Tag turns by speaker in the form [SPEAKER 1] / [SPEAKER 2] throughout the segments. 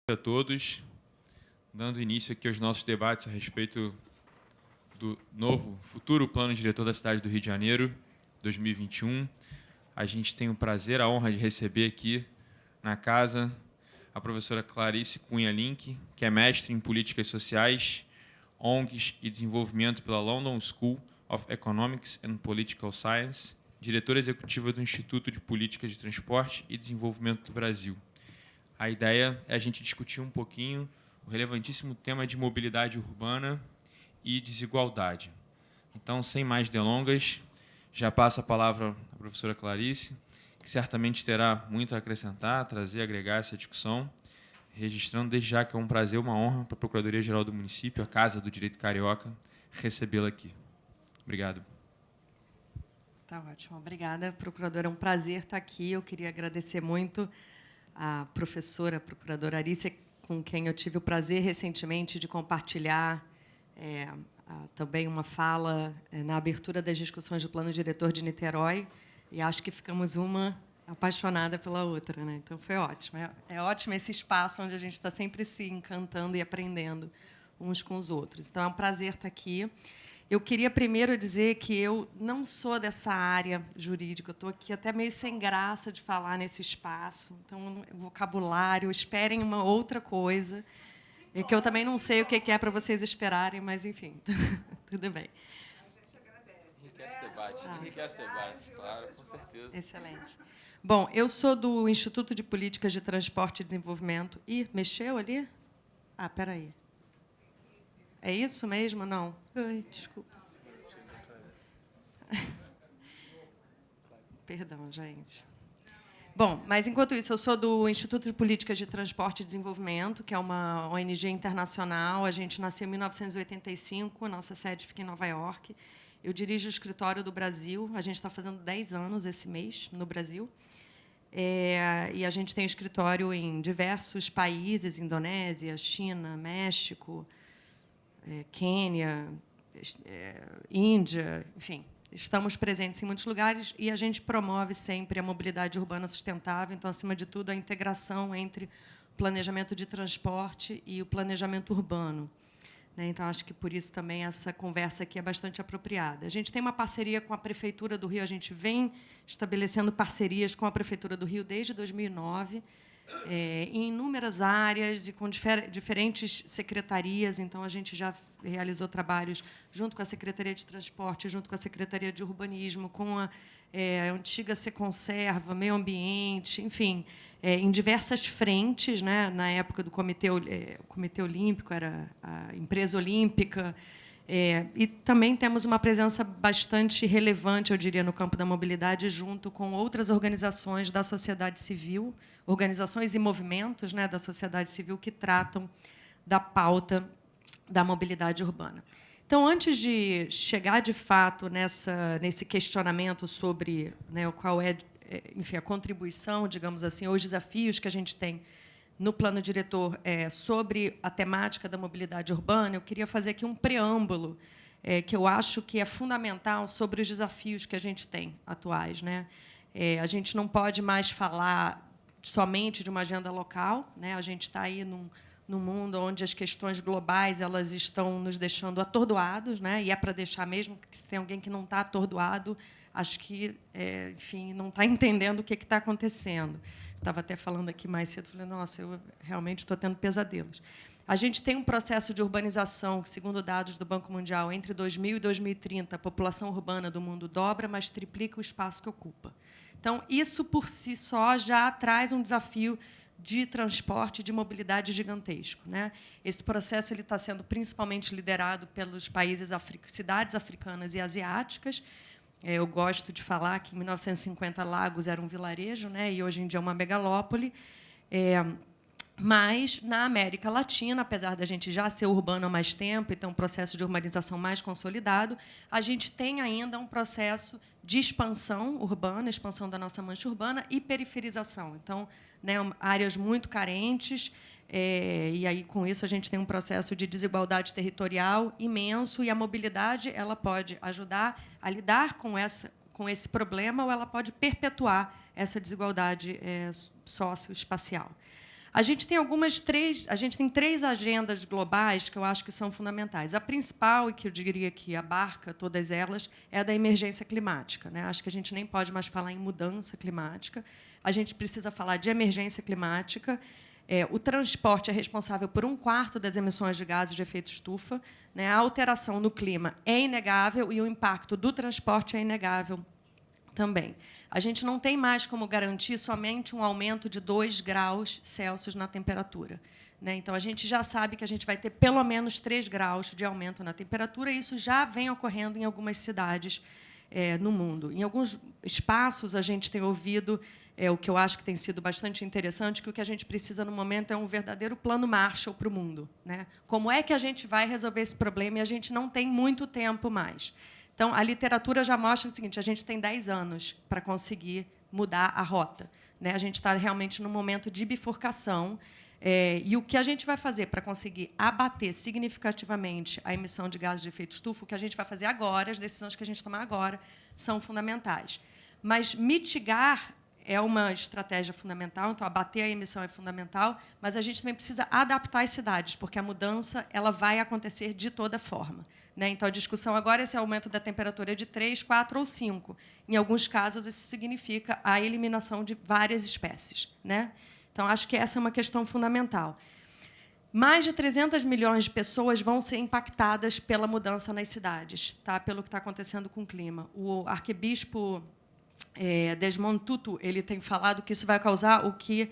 [SPEAKER 1] A todos, dando início aqui aos nossos debates a respeito do novo futuro plano diretor da cidade do Rio de Janeiro, 2021. A gente tem o prazer, a honra de receber aqui na casa a professora Clarice Cunha Link, que é mestre em Políticas Sociais, ONGs e Desenvolvimento pela London School of Economics and Political Science, diretora executiva do Instituto de Políticas de Transporte e Desenvolvimento do Brasil. A ideia é a gente discutir um pouquinho o relevantíssimo tema de mobilidade urbana e desigualdade. Então, sem mais delongas, já passo a palavra à professora Clarice, que certamente terá muito a acrescentar, trazer, agregar essa discussão, registrando desde já que é um prazer, uma honra para a Procuradoria-Geral do Município, a Casa do Direito Carioca, recebê-la aqui. Obrigado.
[SPEAKER 2] Tá ótimo. Obrigada, procuradora. É um prazer estar aqui. Eu queria agradecer muito a professora, a procuradora Arícia, com quem eu tive o prazer recentemente de compartilhar também uma fala na abertura das discussões do Plano Diretor de Niterói, e acho que ficamos uma apaixonada pela outra, né? Então, foi ótimo. É ótimo esse espaço onde a gente está sempre se encantando e aprendendo uns com os outros. Então, é um prazer estar aqui. Eu queria primeiro dizer que eu não sou dessa área jurídica, eu estou aqui até meio sem graça de falar nesse espaço, então, vocabulário, esperem uma outra coisa, que eu também não sei o que é para vocês esperarem, mas, enfim, tudo bem.
[SPEAKER 3] A gente agradece. Enriquece debate, claro, com certeza.
[SPEAKER 2] Excelente. Bom, eu sou do Instituto de Políticas de Transporte e Desenvolvimento. Ih, mexeu ali? Ah, espera aí. É isso mesmo? Não? Ai, desculpa. Perdão, gente. Bom, mas, enquanto isso, eu sou do Instituto de Políticas de Transporte e Desenvolvimento, que é uma ONG internacional. A gente nasceu em 1985, nossa sede fica em Nova York. Eu dirijo o escritório do Brasil. A gente está fazendo 10 anos esse mês no Brasil. E a gente tem escritório em diversos países, Indonésia, China, México, Quênia, Índia, enfim, estamos presentes em muitos lugares e a gente promove sempre a mobilidade urbana sustentável, então, acima de tudo, a integração entre o planejamento de transporte e o planejamento urbano. Então, acho que, por isso, também essa conversa aqui é bastante apropriada. A gente tem uma parceria com a Prefeitura do Rio, a gente vem estabelecendo parcerias com a Prefeitura do Rio desde 2009, em inúmeras áreas e com diferentes secretarias. Então, a gente já realizou trabalhos junto com a Secretaria de Transporte, junto com a Secretaria de Urbanismo, com a antiga Seconserva, Meio Ambiente, enfim, em diversas frentes, né? Na época do Comitê Olímpico, era a Empresa Olímpica. E também temos uma presença bastante relevante, eu diria, no campo da mobilidade, junto com outras organizações da sociedade civil, organizações e movimentos, né, da sociedade civil que tratam da pauta da mobilidade urbana. Então, antes de chegar, de fato, nesse questionamento sobre, né, qual é, enfim, a contribuição, digamos assim, ou os desafios que a gente tem no plano diretor sobre a temática da mobilidade urbana, eu queria fazer aqui um preâmbulo que eu acho que é fundamental sobre os desafios que a gente tem atuais, né? A gente não pode mais falar somente de uma agenda local, né? A gente está aí num mundo onde as questões globais elas estão nos deixando atordoados, né? E é para deixar mesmo, que se tem alguém que não está atordoado, acho que, enfim, não está entendendo o que está acontecendo. Estava até falando aqui mais cedo, falei, nossa, eu realmente estou tendo pesadelos. A gente tem um processo de urbanização que, segundo dados do Banco Mundial, entre 2000 e 2030, a população urbana do mundo dobra, mas triplica o espaço que ocupa. Então, isso, por si só, já traz um desafio de transporte e de mobilidade gigantesco, né? Esse processo ele está sendo principalmente liderado pelos países, cidades africanas e asiáticas. Eu gosto de falar que, em 1950, Lagos era um vilarejo, né? E, hoje em dia, é uma megalópole. Mas, na América Latina, apesar da gente já ser urbano há mais tempo e ter um processo de urbanização mais consolidado, a gente tem ainda um processo de expansão urbana, expansão da nossa mancha urbana e periferização. Então, né, áreas muito carentes, e aí, com isso, a gente tem um processo de desigualdade territorial imenso, e a mobilidade ela pode ajudar a lidar com esse problema, ou ela pode perpetuar essa desigualdade socioespacial. A gente tem três agendas globais que eu acho que são fundamentais. A principal, e que eu diria que abarca todas elas, é a da emergência climática, né? Acho que a gente nem pode mais falar em mudança climática. A gente precisa falar de emergência climática. O transporte é responsável por 1/4 das emissões de gases de efeito estufa, né? A alteração no clima é inegável e o impacto do transporte é inegável também. A gente não tem mais como garantir somente um aumento de 2 graus Celsius na temperatura, né? Então, a gente já sabe que a gente vai ter pelo menos 3 graus de aumento na temperatura, e isso já vem ocorrendo em algumas cidades no mundo. Em alguns espaços, a gente tem ouvido o que eu acho que tem sido bastante interessante, que o que a gente precisa, no momento, é um verdadeiro plano Marshall para o mundo, né? Como é que a gente vai resolver esse problema? E a gente não tem muito tempo mais. Então, a literatura já mostra o seguinte: a gente tem 10 anos para conseguir mudar a rota, né? A gente está realmente num momento de bifurcação. E o que a gente vai fazer para conseguir abater significativamente a emissão de gases de efeito estufa, o que a gente vai fazer agora, as decisões que a gente tomar agora, são fundamentais. Mas mitigar é uma estratégia fundamental, então abater a emissão é fundamental, mas a gente também precisa adaptar as cidades, porque a mudança ela vai acontecer de toda forma, né? Então, a discussão agora é se o aumento da temperatura é de 3, 4 ou 5. Em alguns casos, isso significa a eliminação de várias espécies, né? Então, acho que essa é uma questão fundamental. Mais de 300 milhões de pessoas vão ser impactadas pela mudança nas cidades, tá? Pelo que está acontecendo com o clima. O arcebispo Desmond Tutu ele tem falado que isso vai causar o que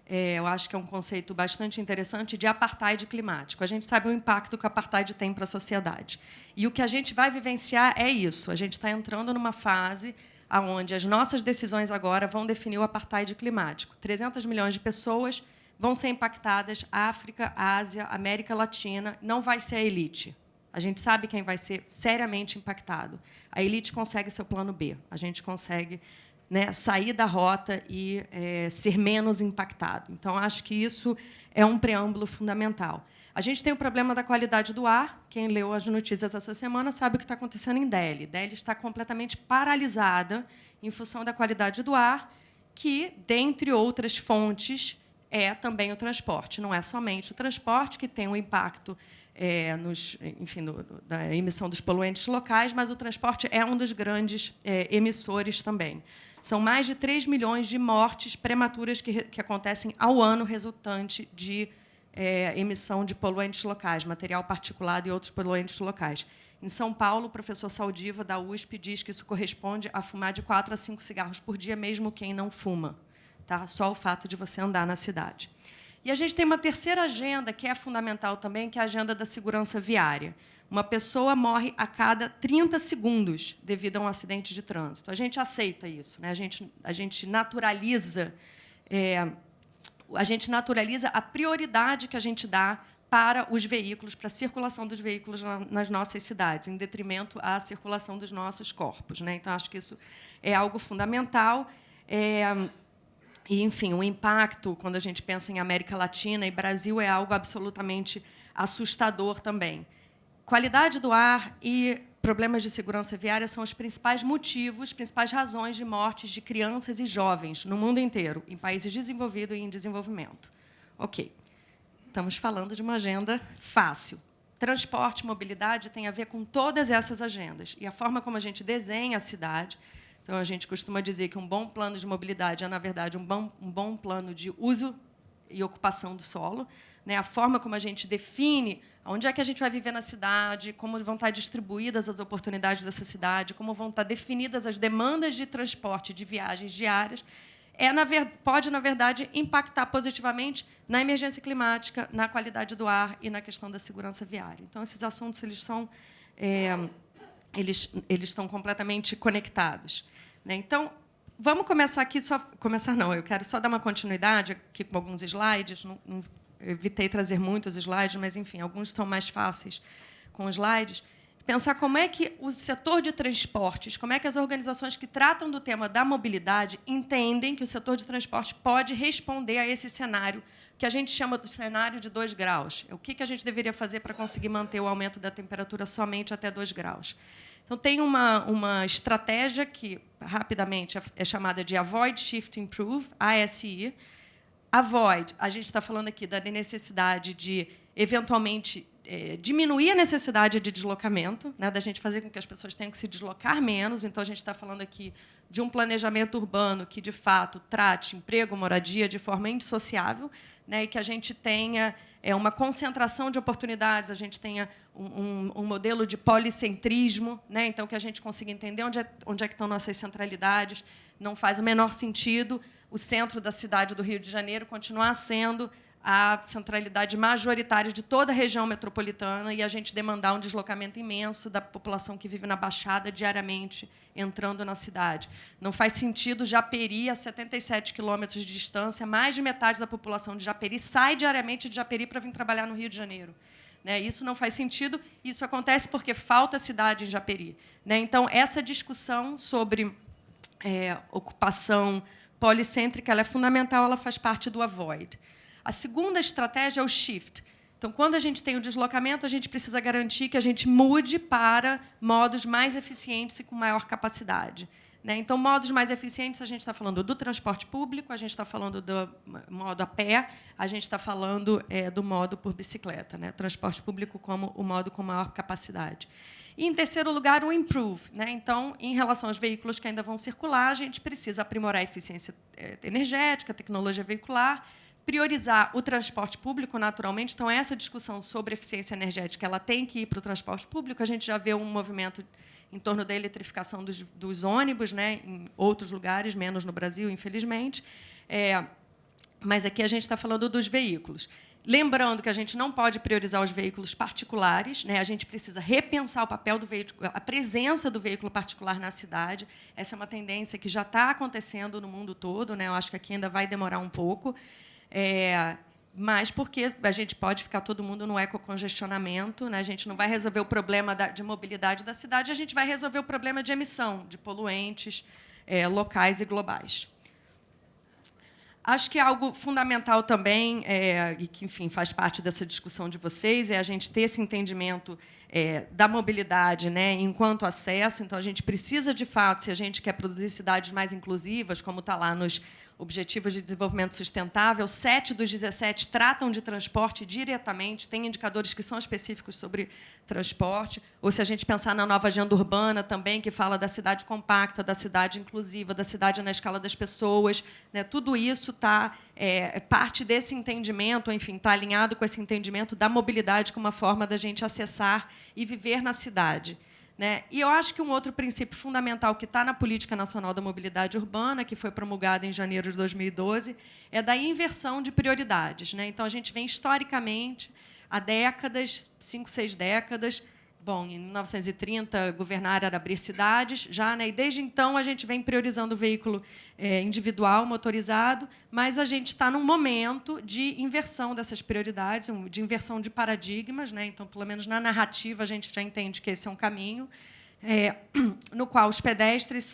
[SPEAKER 2] eu acho que é um conceito bastante interessante de apartheid climático. A gente sabe o impacto que o apartheid tem para a sociedade. E o que a gente vai vivenciar é isso. A gente está entrando numa fase onde as nossas decisões agora vão definir o apartheid climático. 300 milhões de pessoas vão ser impactadas, África, Ásia, América Latina, não vai ser a elite. A gente sabe quem vai ser seriamente impactado. A elite consegue seu plano B. A gente consegue, né, sair da rota e ser menos impactado. Então, acho que isso é um preâmbulo fundamental. A gente tem o problema da qualidade do ar. Quem leu as notícias essa semana sabe o que está acontecendo em Delhi. Delhi está completamente paralisada em função da qualidade do ar, que, dentre outras fontes, é também o transporte. Não é somente o transporte que tem um impacto da emissão dos poluentes locais, mas o transporte é um dos grandes emissores também. São mais de 3 milhões de mortes prematuras que acontecem ao ano resultante de emissão de poluentes locais, material particulado e outros poluentes locais. Em São Paulo, o professor Saldiva, da USP, diz que isso corresponde a fumar de 4 a 5 cigarros por dia, mesmo quem não fuma, tá? Só o fato de você andar na cidade. E a gente tem uma terceira agenda, que é fundamental também, que é a agenda da segurança viária. Uma pessoa morre a cada 30 segundos devido a um acidente de trânsito. A gente aceita isso, né? A gente naturaliza a prioridade que a gente dá para os veículos, para a circulação dos veículos nas nossas cidades, em detrimento à circulação dos nossos corpos, né? Então, acho que isso é algo fundamental. E, enfim, o impacto, quando a gente pensa em América Latina e Brasil, é algo absolutamente assustador também. Qualidade do ar e problemas de segurança viária são os principais motivos, principais razões de mortes de crianças e jovens no mundo inteiro, em países desenvolvidos e em desenvolvimento. Ok. Estamos falando de uma agenda fácil. Transporte e mobilidade tem a ver com todas essas agendas. E a forma como a gente desenha a cidade. Então, a gente costuma dizer que um bom plano de mobilidade é, na verdade, um bom plano de uso e ocupação do solo, né? A forma como a gente define onde é que a gente vai viver na cidade, como vão estar distribuídas as oportunidades dessa cidade, como vão estar definidas as demandas de transporte, de viagens diárias, pode, na verdade, impactar positivamente na emergência climática, na qualidade do ar e na questão da segurança viária. Então, esses assuntos eles estão completamente conectados, né? Então, vamos começar aqui. Eu quero só dar uma continuidade aqui com alguns slides. Não evitei trazer muitos slides, mas, enfim, alguns são mais fáceis com slides. Pensar como é que o setor de transportes, como é que as organizações que tratam do tema da mobilidade entendem que o setor de transporte pode responder a esse cenário que a gente chama do cenário de 2 graus. O que a gente deveria fazer para conseguir manter o aumento da temperatura somente até 2 graus? Então, tem uma estratégia que, rapidamente, é chamada de Avoid, Shift, Improve, ASI, Avoid, a gente está falando aqui da necessidade de, eventualmente, diminuir a necessidade de deslocamento, né, da gente fazer com que as pessoas tenham que se deslocar menos. Então, a gente está falando aqui de um planejamento urbano que, de fato, trate emprego, moradia de forma indissociável, né, e que a gente tenha uma concentração de oportunidades, a gente tenha um modelo de policentrismo, né, então, que a gente consiga entender onde é que estão nossas centralidades. Não faz o menor sentido o centro da cidade do Rio de Janeiro continuar sendo a centralidade majoritária de toda a região metropolitana e a gente demandar um deslocamento imenso da população que vive na Baixada diariamente entrando na cidade. Não faz sentido Japeri, a 77 quilômetros de distância, mais de metade da população de Japeri sai diariamente de Japeri para vir trabalhar no Rio de Janeiro. Né? Isso não faz sentido, isso acontece porque falta cidade em Japeri. Né? Então, essa discussão sobre ocupação policêntrica ela é fundamental, ela faz parte do avoid. A segunda estratégia é o shift. Então, quando a gente tem o deslocamento, a gente precisa garantir que a gente mude para modos mais eficientes e com maior capacidade. Né? Então, modos mais eficientes, a gente está falando do transporte público, a gente está falando do modo a pé, a gente está falando do modo por bicicleta. Né? Transporte público como o modo com maior capacidade. E, em terceiro lugar, o improve. Né? Então, em relação aos veículos que ainda vão circular, a gente precisa aprimorar a eficiência energética, a tecnologia veicular, priorizar o transporte público, naturalmente. Então, essa discussão sobre eficiência energética ela tem que ir para o transporte público. A gente já vê um movimento em torno da eletrificação dos ônibus, né, em outros lugares, menos no Brasil, infelizmente. Mas aqui a gente está falando dos veículos. Lembrando que a gente não pode priorizar os veículos particulares, né? A gente precisa repensar o papel do veículo, a presença do veículo particular na cidade. Essa é uma tendência que já está acontecendo no mundo todo, né? Eu acho que aqui ainda vai demorar um pouco. Mas porque a gente pode ficar todo mundo no ecocongestionamento, né? A gente não vai resolver o problema de mobilidade da cidade, a gente vai resolver o problema de emissão de poluentes locais e globais. Acho que algo fundamental também, e que, enfim, faz parte dessa discussão de vocês, é a gente ter esse entendimento da mobilidade, né, enquanto acesso. Então, a gente precisa, de fato, se a gente quer produzir cidades mais inclusivas, como está lá nos Objetivos de Desenvolvimento Sustentável, 7 dos 17 tratam de transporte diretamente, tem indicadores que são específicos sobre transporte. Ou, se a gente pensar na nova agenda urbana também, que fala da cidade compacta, da cidade inclusiva, da cidade na escala das pessoas, né, tudo isso está parte desse entendimento, enfim, está alinhado com esse entendimento da mobilidade como uma forma da gente acessar e viver na cidade. Né? E eu acho que um outro princípio fundamental que está na Política Nacional da Mobilidade Urbana, que foi promulgada em janeiro de 2012, é da inversão de prioridades. Né? Então, a gente vem, historicamente, há décadas, 5, 6 décadas, bom, em 1930, governar era abrir cidades, já, né? E, desde então, a gente vem priorizando o veículo individual, motorizado, mas a gente está num momento de inversão dessas prioridades, de inversão de paradigmas. Né? Então, pelo menos na narrativa, a gente já entende que esse é um caminho no qual os pedestres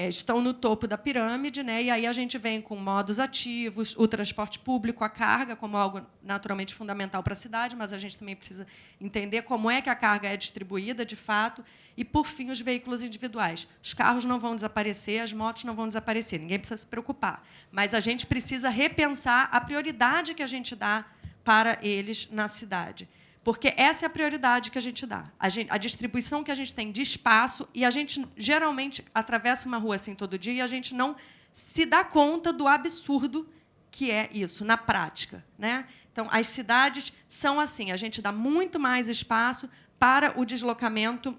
[SPEAKER 2] estão no topo da pirâmide, né? E aí a gente vem com modos ativos, o transporte público, a carga, como algo naturalmente fundamental para a cidade, mas a gente também precisa entender como é que a carga é distribuída, de fato, e, por fim, os veículos individuais. Os carros não vão desaparecer, as motos não vão desaparecer, ninguém precisa se preocupar. Mas a gente precisa repensar a prioridade que a gente dá para eles na cidade. Porque essa é a prioridade que a gente dá. A distribuição que a gente tem de espaço, e a gente, geralmente, atravessa uma rua assim todo dia e a gente não se dá conta do absurdo que é isso, na prática. Né? Então, as cidades são assim, a gente dá muito mais espaço para o deslocamento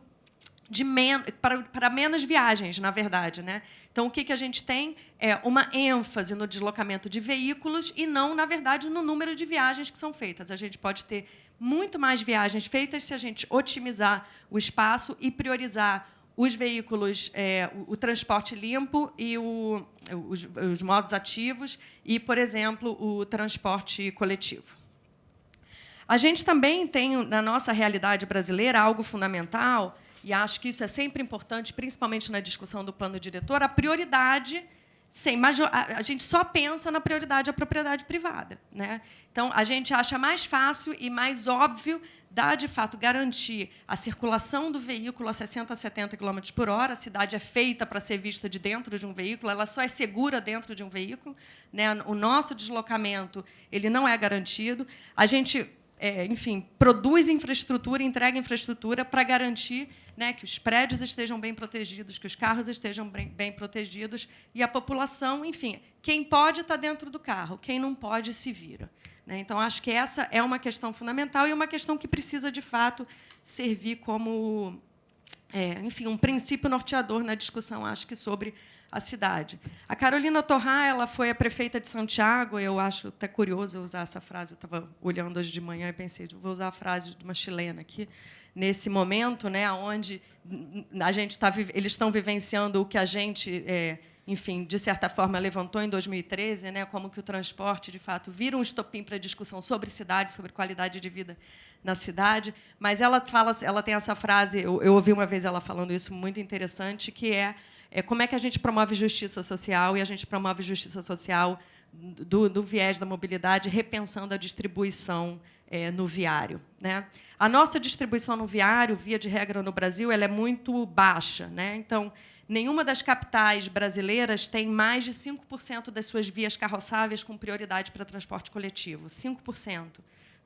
[SPEAKER 2] para menos viagens, na verdade. Né? Então, o que a gente tem é uma ênfase no deslocamento de veículos e não, na verdade, no número de viagens que são feitas. A gente pode ter muito mais viagens feitas se a gente otimizar o espaço e priorizar os veículos, o transporte limpo e os modos ativos e, por exemplo, o transporte coletivo. A gente também tem, na nossa realidade brasileira, algo fundamental, e acho que isso é sempre importante, principalmente na discussão do plano diretor, a prioridade Sim, mas a gente só pensa na prioridade da propriedade privada, né? Então, a gente acha mais fácil e mais óbvio dar, de fato, garantir a circulação do veículo a 60 a 70 km por hora. A cidade é feita para ser vista de dentro de um veículo, ela só é segura dentro de um veículo, né? O nosso deslocamento ele não é garantido. A gente, enfim, produz infraestrutura, entrega infraestrutura para garantir, né, que os prédios estejam bem protegidos, que os carros estejam bem protegidos e a população, enfim, quem pode está dentro do carro, quem não pode se vira. Né? Então, acho que essa é uma questão fundamental e uma questão que precisa, de fato, servir como, enfim, um princípio norteador na discussão, acho que, sobre a cidade. A Carolina Torrá, ela foi a prefeita de Santiago, eu acho até curioso usar essa frase, eu estava olhando hoje de manhã e pensei, vou usar a frase de uma chilena aqui, nesse momento, né, onde a gente eles estão vivenciando o que a gente, enfim, de certa forma, levantou em 2013, né, como que o transporte, de fato, vira um estopim para a discussão sobre cidade, sobre qualidade de vida na cidade. Mas ela tem essa frase, eu ouvi uma vez ela falando isso, muito interessante, que é como é que a gente promove justiça social, e a gente promove justiça social do viés da mobilidade, repensando a distribuição no viário. Né? A nossa distribuição no viário, via de regra no Brasil, ela é muito baixa. Né? Então, nenhuma das capitais brasileiras tem mais de 5% das suas vias carroçáveis com prioridade para transporte coletivo. 5%.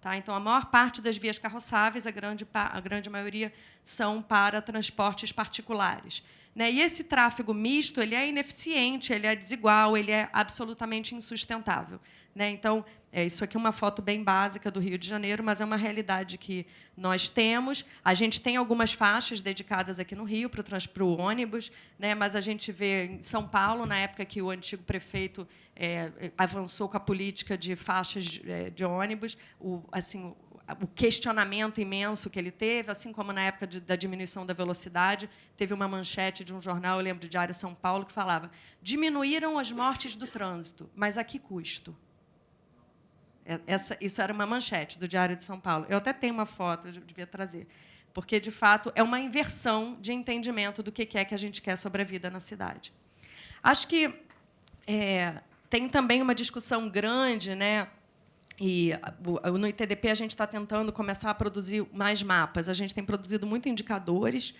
[SPEAKER 2] Tá? Então, a maior parte das vias carroçáveis, a grande maioria, são para transportes particulares. Né? E esse tráfego misto ele é ineficiente, ele é desigual, ele é absolutamente insustentável. Né? Então, isso aqui é uma foto bem básica do Rio de Janeiro, mas é uma realidade que nós temos. A gente tem algumas faixas dedicadas aqui no Rio para o ônibus, né? Mas a gente vê em São Paulo, na época que o antigo prefeito avançou com a política de faixas de ônibus, o questionamento imenso que ele teve, assim como na época da diminuição da velocidade, teve uma manchete de um jornal, eu lembro, do Diário São Paulo, que falava: diminuíram as mortes do trânsito, mas a que custo? Isso era uma manchete do Diário de São Paulo. Eu até tenho uma foto, eu devia trazer, porque, de fato, é uma inversão de entendimento do que é que a gente quer sobre a vida na cidade. Acho que tem também uma discussão grande, né? E no ITDP a gente está tentando começar a produzir mais mapas. A gente tem produzido muito indicadores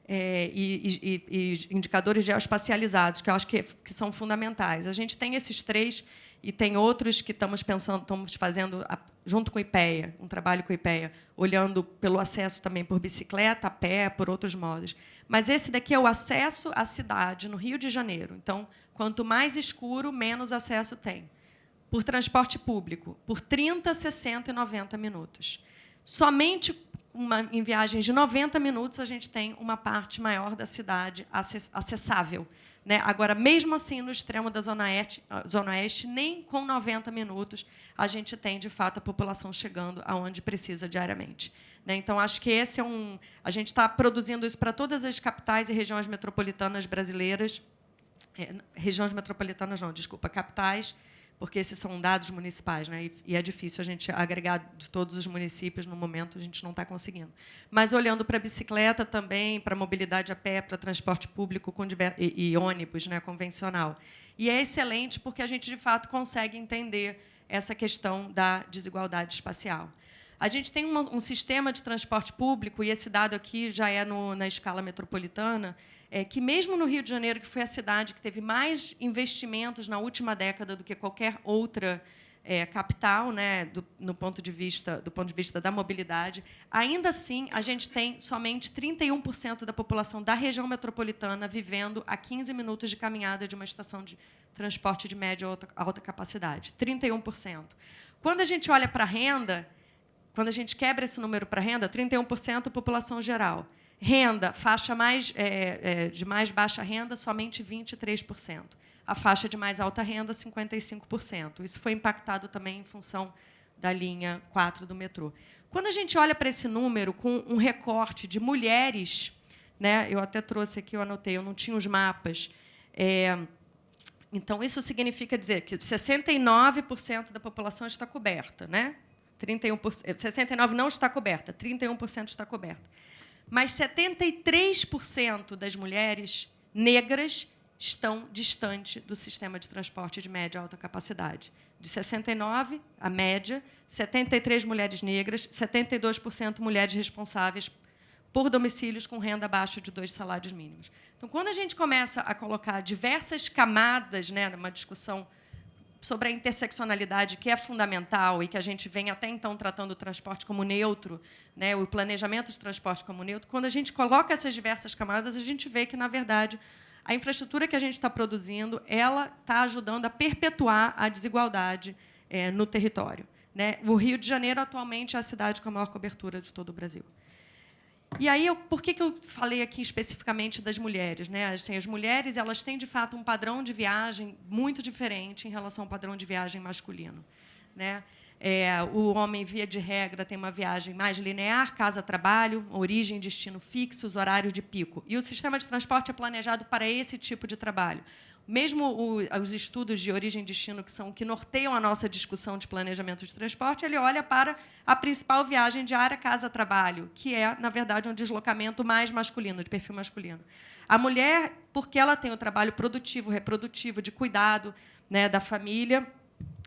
[SPEAKER 2] e indicadores geoespacializados, que eu acho que são fundamentais. A gente tem esses 3 e tem outros que estamos fazendo junto com o IPEA, um trabalho com o IPEA, olhando pelo acesso também por bicicleta, a pé, por outros modos. Mas esse daqui é o acesso à cidade, no Rio de Janeiro. Então, quanto mais escuro, menos acesso tem. Por transporte público, por 30, 60 e 90 minutos. Somente em viagens de 90 minutos a gente tem uma parte maior da cidade acessável. Né? Agora, mesmo assim, no extremo da Zona Oeste, nem com 90 minutos a gente tem, de fato, a população chegando aonde precisa diariamente. Né? Então, acho que esse a gente está produzindo isso para todas as capitais e regiões metropolitanas brasileiras. Regiões metropolitanas, não, desculpa, capitais, porque esses são dados municipais, né? E é difícil a gente agregar de todos os municípios, no momento a gente não está conseguindo. Mas olhando para a bicicleta também, para a mobilidade a pé, para transporte público e ônibus, né, convencional. E é excelente porque a gente, de fato, consegue entender essa questão da desigualdade espacial. A gente tem um sistema de transporte público, e esse dado aqui já é na escala metropolitana, que, mesmo no Rio de Janeiro, que foi a cidade que teve mais investimentos na última década do que qualquer outra capital, né, do ponto de vista da mobilidade, ainda assim, a gente tem somente 31% da população da região metropolitana vivendo a 15 minutos de caminhada de uma estação de transporte de média ou alta capacidade. 31%. Quando a gente olha para a renda, quando a gente quebra esse número para a renda, 31% população geral. Renda, faixa de mais baixa renda, somente 23%. A faixa de mais alta renda, 55%. Isso foi impactado também em função da linha 4 do metrô. Quando a gente olha para esse número com um recorte de mulheres, né, eu até trouxe aqui, eu anotei, eu não tinha os mapas. Então, isso significa dizer que 69% da população está coberta. Né? 69% não está coberta, 31% está coberta. Mas 73% das mulheres negras estão distantes do sistema de transporte de média e alta capacidade. De 69, a média, 73 mulheres negras, 72% mulheres responsáveis por domicílios com renda abaixo de 2 salários mínimos. Então, quando a gente começa a colocar diversas camadas, né, numa discussão sobre a interseccionalidade, que é fundamental e que a gente vem até então tratando o transporte como neutro, né, o planejamento de transporte como neutro, quando a gente coloca essas diversas camadas, a gente vê que, na verdade, a infraestrutura que a gente está produzindo, ela está ajudando a perpetuar a desigualdade no território, né? O Rio de Janeiro, atualmente, é a cidade com a maior cobertura de todo o Brasil. E aí, por que eu falei aqui especificamente das mulheres, né? Assim, as mulheres, elas têm, de fato, um padrão de viagem muito diferente em relação ao padrão de viagem masculino, né? O homem, via de regra, tem uma viagem mais linear, casa-trabalho, origem e destino fixos, horário de pico. E o sistema de transporte é planejado para esse tipo de trabalho. Mesmo os estudos de origem e destino, que são o que norteiam a nossa discussão de planejamento de transporte, ele olha para a principal viagem diária, casa-trabalho, que é, na verdade, um deslocamento mais masculino, de perfil masculino. A mulher, porque ela tem o trabalho produtivo, reprodutivo, de cuidado, né, da família,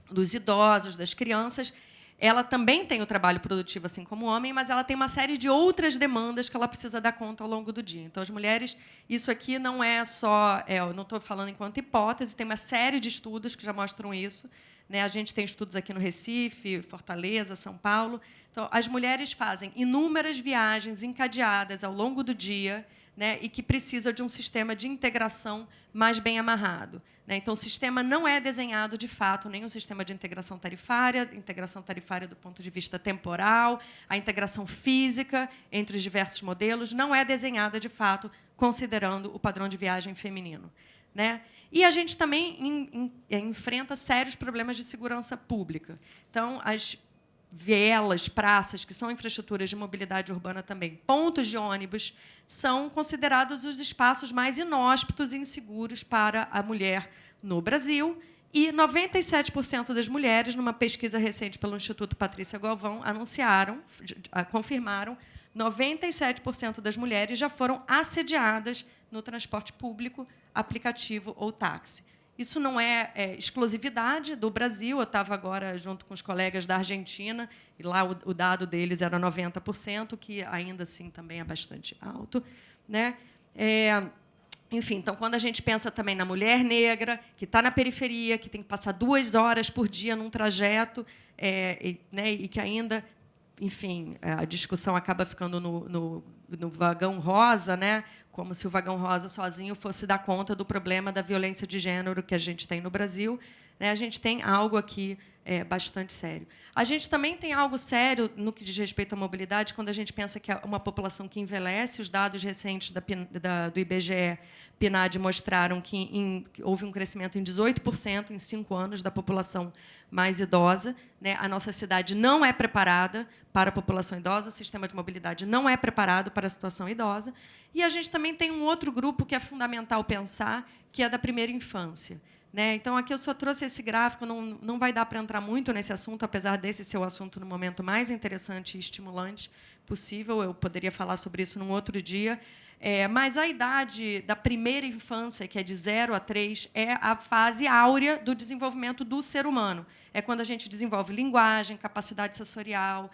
[SPEAKER 2] dos idosos, das crianças, ela também tem o trabalho produtivo, assim como o homem, mas ela tem uma série de outras demandas que ela precisa dar conta ao longo do dia. Então, as mulheres, isso aqui não é só... eu não estou falando enquanto hipótese, tem uma série de estudos que já mostram isso, né? A gente tem estudos aqui no Recife, Fortaleza, São Paulo. Então, as mulheres fazem inúmeras viagens encadeadas ao longo do dia, né, e que precisa de um sistema de integração mais bem amarrado, né? Então, o sistema não é desenhado, de fato, nem um sistema de integração tarifária do ponto de vista temporal, a integração física entre os diversos modelos não é desenhada, de fato, considerando o padrão de viagem feminino, né? E a gente também enfrenta sérios problemas de segurança pública. Então, as vielas, praças, que são infraestruturas de mobilidade urbana também, pontos de ônibus, são considerados os espaços mais inóspitos e inseguros para a mulher no Brasil. E 97% das mulheres, numa pesquisa recente pelo Instituto Patrícia Galvão, confirmaram, 97% das mulheres já foram assediadas no transporte público, aplicativo ou táxi. Isso não é exclusividade do Brasil. Eu estava agora junto com os colegas da Argentina, e lá o dado deles era 90%, que ainda assim também é bastante alto, né? Enfim, então, quando a gente pensa também na mulher negra, que está na periferia, que tem que passar 2 horas por dia num trajeto, né, e que ainda, enfim, a discussão acaba ficando no vagão rosa, né? Como se o vagão rosa sozinho fosse dar conta do problema da violência de gênero que a gente tem no Brasil, né? A gente tem algo aqui bastante sério. A gente também tem algo sério no que diz respeito à mobilidade, quando a gente pensa que é uma população que envelhece. Os dados recentes do IBGE, PNAD, mostraram que houve um crescimento em 18% em 5 anos da população mais idosa, né? A nossa cidade não é preparada para a população idosa, o sistema de mobilidade não é preparado para a situação idosa. E a gente também tem um outro grupo que é fundamental pensar, que é da primeira infância, né? Então, aqui eu só trouxe esse gráfico, não vai dar para entrar muito nesse assunto, apesar desse ser o assunto no momento mais interessante e estimulante possível. Eu poderia falar sobre isso num outro dia. Mas a idade da primeira infância, que é de 0 a 3, é a fase áurea do desenvolvimento do ser humano. É quando a gente desenvolve linguagem, capacidade sensorial,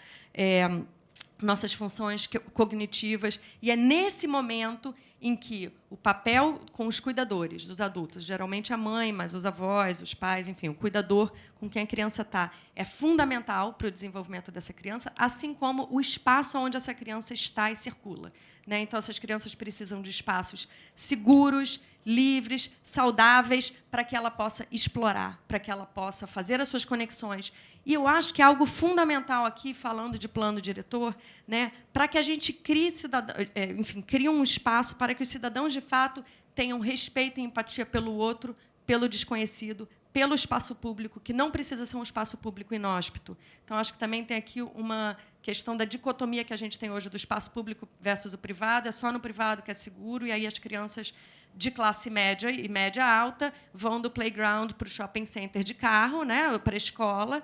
[SPEAKER 2] nossas funções cognitivas. E é nesse momento em que o papel com os cuidadores dos adultos, geralmente a mãe, mas os avós, os pais, enfim, o cuidador com quem a criança está, é fundamental para o desenvolvimento dessa criança, assim como o espaço onde essa criança está e circula, né? Então, essas crianças precisam de espaços seguros, livres, saudáveis, para que ela possa explorar, para que ela possa fazer as suas conexões. E eu acho que é algo fundamental aqui, falando de plano diretor, né, para que a gente crie um espaço para que os cidadãos, de fato, tenham respeito e empatia pelo outro, pelo desconhecido, pelo espaço público, que não precisa ser um espaço público inóspito. Então, acho que também tem aqui uma questão da dicotomia que a gente tem hoje do espaço público versus o privado. É só no privado que é seguro, e aí as crianças de classe média e média alta vão do playground para o shopping center de carro, né, para a escola,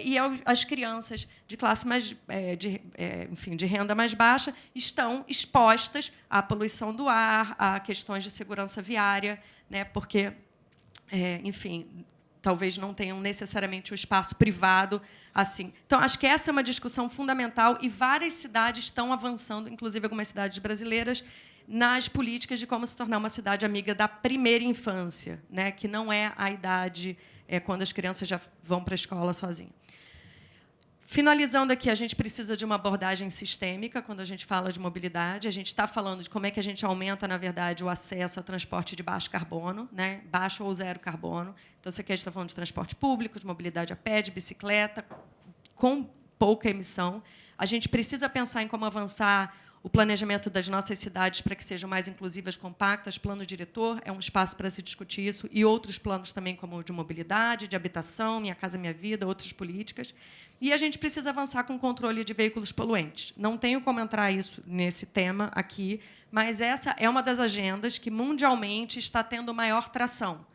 [SPEAKER 2] e as crianças de classe mais, de renda mais baixa estão expostas à poluição do ar, a questões de segurança viária, né? Porque, enfim, talvez não tenham necessariamente o espaço privado assim. Então, acho que essa é uma discussão fundamental e várias cidades estão avançando, inclusive algumas cidades brasileiras, nas políticas de como se tornar uma cidade amiga da primeira infância, né? Que não é a idade quando as crianças já vão para a escola sozinhas. Finalizando aqui, a gente precisa de uma abordagem sistêmica quando a gente fala de mobilidade. A gente está falando de como é que a gente aumenta, na verdade, o acesso a transporte de baixo carbono, né? Baixo ou zero carbono. Então, isso aqui a gente está falando de transporte público, de mobilidade a pé, de bicicleta, com pouca emissão. A gente precisa pensar em como avançar o planejamento das nossas cidades para que sejam mais inclusivas, compactas. Plano diretor é um espaço para se discutir isso, e outros planos também, como o de mobilidade, de habitação, Minha Casa Minha Vida, outras políticas. E a gente precisa avançar com o controle de veículos poluentes. Não tenho como entrar isso nesse tema aqui, mas essa é uma das agendas que, mundialmente, está tendo maior tração.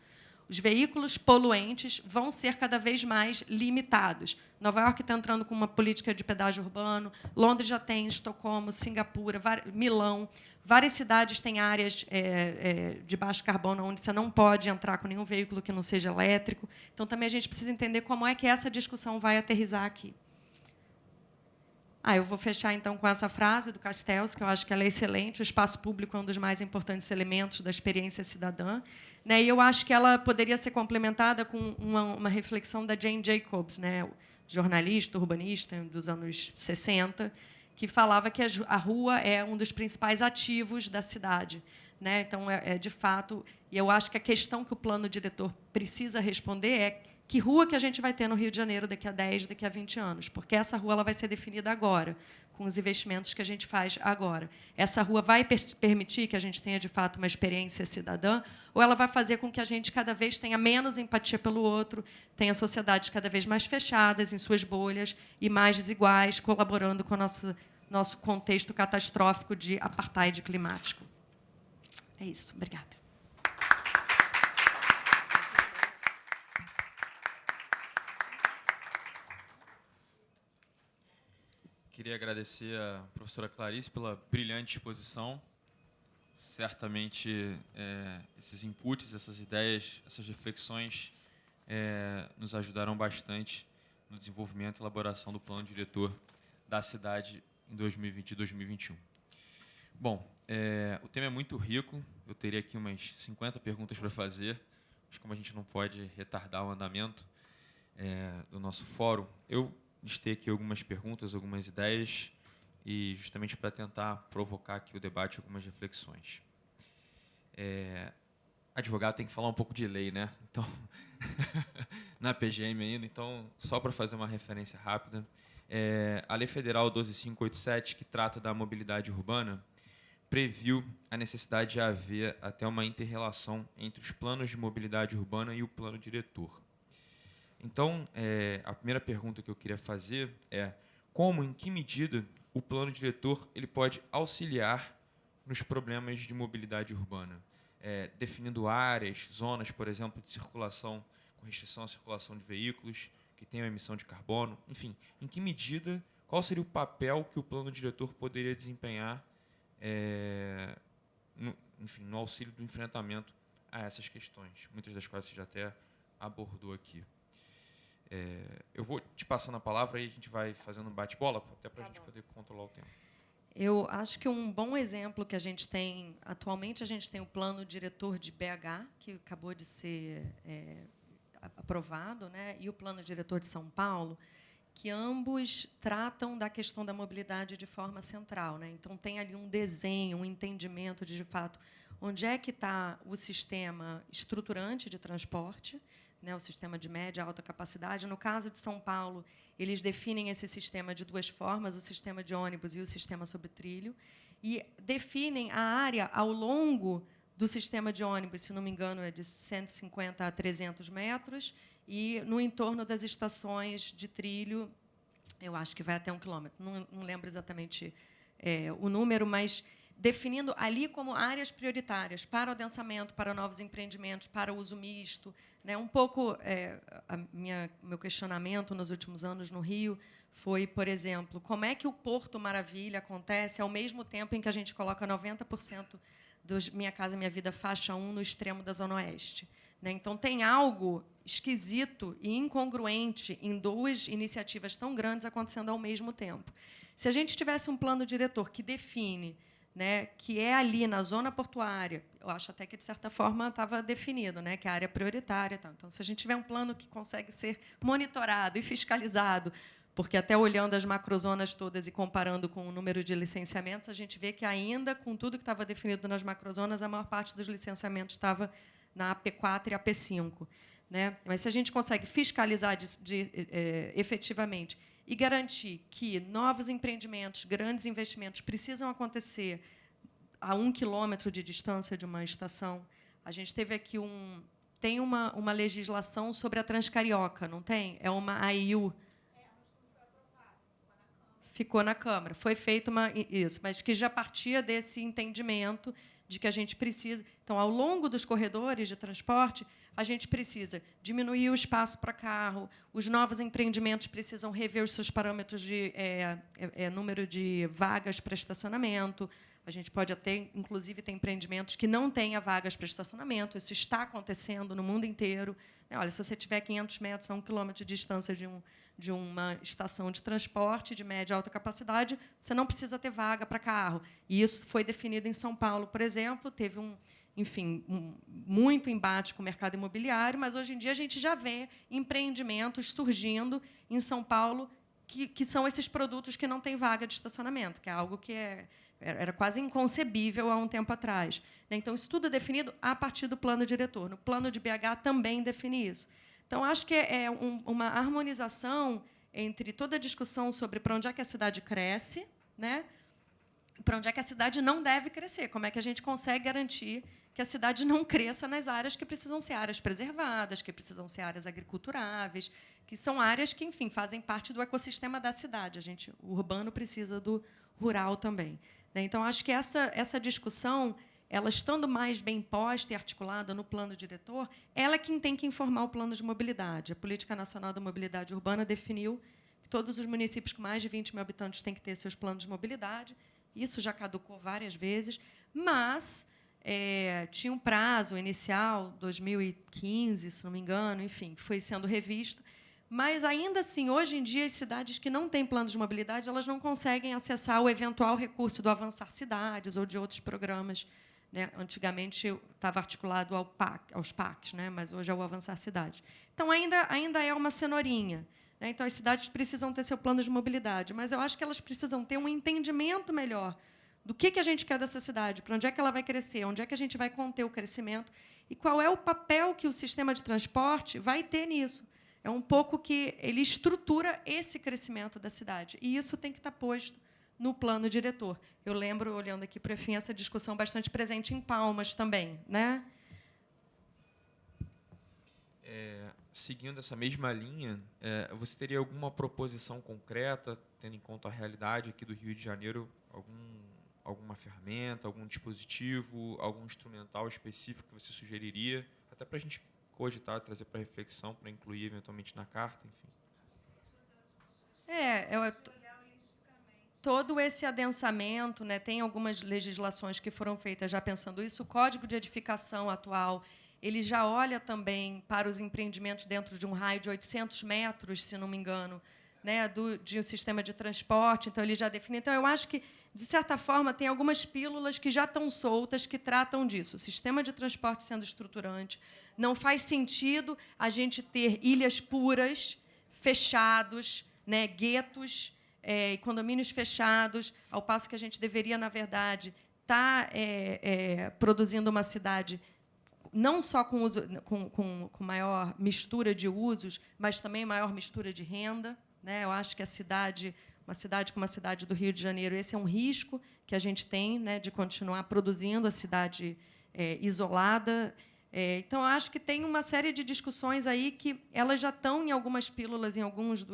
[SPEAKER 2] Os veículos poluentes vão ser cada vez mais limitados. Nova York está entrando com uma política de pedágio urbano, Londres já tem, Estocolmo, Singapura, Milão. Várias cidades têm áreas de baixo carbono onde você não pode entrar com nenhum veículo que não seja elétrico. Então, também a gente precisa entender como é que essa discussão vai aterrissar aqui. Eu vou fechar, então, com essa frase do Castells, que eu acho que ela é excelente. O espaço público é um dos mais importantes elementos da experiência cidadã. E eu acho que ela poderia ser complementada com uma reflexão da Jane Jacobs, né, jornalista, urbanista dos anos 60, que falava que a rua é um dos principais ativos da cidade. Então, de fato, e eu acho que a questão que o plano diretor precisa responder é que rua que a gente vai ter no Rio de Janeiro daqui a 10, daqui a 20 anos, porque essa rua ela vai ser definida agora, com os investimentos que a gente faz agora. Essa rua vai permitir que a gente tenha, de fato, uma experiência cidadã, ou ela vai fazer com que a gente cada vez tenha menos empatia pelo outro, tenha sociedades cada vez mais fechadas em suas bolhas e mais desiguais, colaborando com o nosso contexto catastrófico de apartheid climático. É isso. Obrigada.
[SPEAKER 1] Queria agradecer à professora Clarice pela brilhante exposição. Certamente, esses inputs, essas ideias, essas reflexões nos ajudaram bastante no desenvolvimento e elaboração do plano diretor da cidade em 2020 e 2021. Bom, o tema é muito rico. Eu teria aqui umas 50 perguntas para fazer, mas como a gente não pode retardar o andamento do nosso fórum, eu listei aqui algumas perguntas, algumas ideias, e justamente para tentar provocar aqui o debate, algumas reflexões. Advogado tem que falar um pouco de lei, né? Então, na PGM ainda, então, só para fazer uma referência rápida, a Lei Federal 12.587, que trata da mobilidade urbana, previu a necessidade de haver até uma inter-relação entre os planos de mobilidade urbana e o plano diretor. Então, a primeira pergunta que eu queria fazer é como, em que medida, o plano diretor ele pode auxiliar nos problemas de mobilidade urbana, definindo áreas, zonas, por exemplo, de circulação, com restrição à circulação de veículos, que tenham emissão de carbono, enfim, em que medida, qual seria o papel que o plano diretor poderia desempenhar no auxílio do enfrentamento a essas questões, muitas das quais você já até abordou aqui. Eu vou te passando a palavra e a gente vai fazendo um bate-bola, até para a gente poder controlar o tempo.
[SPEAKER 2] Eu acho que um bom exemplo que a gente tem, atualmente, a gente tem o plano diretor de BH, que acabou de ser aprovado, né, e o plano diretor de São Paulo, que ambos tratam da questão da mobilidade de forma central, né? Então, tem ali um desenho, um entendimento de fato, onde é que está o sistema estruturante de transporte, né, o sistema de média e alta capacidade. No caso de São Paulo, eles definem esse sistema de duas formas, o sistema de ônibus e o sistema sobre trilho, e definem a área ao longo do sistema de ônibus, se não me engano, é de 150 a 300 metros, e no entorno das estações de trilho, eu acho que vai até 1 quilômetro. Não lembro exatamente o número, mas definindo ali como áreas prioritárias para o adensamento, para novos empreendimentos, para o uso misto. Né? Um pouco meu questionamento nos últimos anos no Rio foi, por exemplo, como é que o Porto Maravilha acontece ao mesmo tempo em que a gente coloca 90% Minha Casa Minha Vida faixa 1 no extremo da Zona Oeste. Né? Então, tem algo esquisito e incongruente em duas iniciativas tão grandes acontecendo ao mesmo tempo. Se a gente tivesse um plano diretor que define, né, que é ali na zona portuária, eu acho até que, de certa forma, estava definido, né, que é a área prioritária. Então, se a gente tiver um plano que consegue ser monitorado e fiscalizado, porque até olhando as macrozonas todas e comparando com o número de licenciamentos, a gente vê que, ainda com tudo que estava definido nas macrozonas, a maior parte dos licenciamentos estava na AP4 e AP5. Né? Mas, se a gente consegue fiscalizar efetivamente e garantir que novos empreendimentos, grandes investimentos precisam acontecer a 1 quilômetro de distância de uma estação, a gente teve aqui tem uma legislação sobre a Transcarioca, não tem? É uma AIU. Ficou na Câmara. Foi feito isso, mas que já partia desse entendimento de que a gente precisa... Então, ao longo dos corredores de transporte, a gente precisa diminuir o espaço para carro, os novos empreendimentos precisam rever os seus parâmetros de número de vagas para estacionamento. A gente pode até, inclusive, ter empreendimentos que não tenham vagas para estacionamento. Isso está acontecendo no mundo inteiro. Olha, se você tiver 500 metros a 1 quilômetro de distância de uma estação de transporte de média e alta capacidade, você não precisa ter vaga para carro. E isso foi definido em São Paulo, por exemplo. Teve muito embate com o mercado imobiliário, mas, hoje em dia, a gente já vê empreendimentos surgindo em São Paulo que são esses produtos que não têm vaga de estacionamento, que é algo que era quase inconcebível há um tempo atrás. Então, isso tudo é definido a partir do plano diretor. No plano de BH também define isso. Então, acho que é uma harmonização entre toda a discussão sobre para onde é que a cidade cresce, né, para onde é que a cidade não deve crescer, como é que a gente consegue garantir que a cidade não cresça nas áreas que precisam ser áreas preservadas, que precisam ser áreas agriculturáveis, que são áreas que, enfim, fazem parte do ecossistema da cidade. O urbano precisa do rural também. Então, acho que essa discussão, ela estando mais bem posta e articulada no plano diretor, ela é quem tem que informar o plano de mobilidade. A Política Nacional da Mobilidade Urbana definiu que todos os municípios com mais de 20 mil habitantes têm que ter seus planos de mobilidade. Isso já caducou várias vezes, mas tinha um prazo inicial, 2015, se não me engano, enfim, que foi sendo revisto. Mas, ainda assim, hoje em dia, as cidades que não têm planos de mobilidade, elas não conseguem acessar o eventual recurso do Avançar Cidades ou de outros programas. Né? Antigamente, estava articulado aos PACs, né? Mas hoje é o Avançar Cidades. Então, ainda é uma cenourinha. Né? Então, as cidades precisam ter seu plano de mobilidade, mas eu acho que elas precisam ter um entendimento melhor do que a gente quer dessa cidade, para onde é que ela vai crescer, onde é que a gente vai conter o crescimento e qual é o papel que o sistema de transporte vai ter nisso. É um pouco que ele estrutura esse crescimento da cidade, e isso tem que estar posto no plano diretor. Eu lembro, olhando aqui para o fim, essa discussão bastante presente em Palmas também. Né?
[SPEAKER 4] Seguindo essa mesma linha, você teria alguma proposição concreta, tendo em conta a realidade aqui do Rio de Janeiro, alguma ferramenta, algum dispositivo, algum instrumental específico que você sugeriria, até para a gente cogitar, trazer para reflexão, para incluir eventualmente na carta, enfim?
[SPEAKER 2] Todo esse adensamento, né, tem algumas legislações que foram feitas já pensando isso. O Código de Edificação atual, ele já olha também para os empreendimentos dentro de um raio de 800 metros, se não me engano, né, de um sistema de transporte. Então, ele já define. Então, eu acho que, de certa forma, tem algumas pílulas que já estão soltas que tratam disso. O sistema de transporte sendo estruturante. Não faz sentido a gente ter ilhas puras, fechados, né, guetos, condomínios fechados, ao passo que a gente deveria, na verdade, estar produzindo uma cidade não só com maior mistura de usos, mas também maior mistura de renda. Né? Eu acho que uma cidade como a cidade do Rio de Janeiro, esse é um risco que a gente tem, né, de continuar produzindo a cidade isolada. Então, eu acho que tem uma série de discussões aí que elas já estão em algumas pílulas, em alguns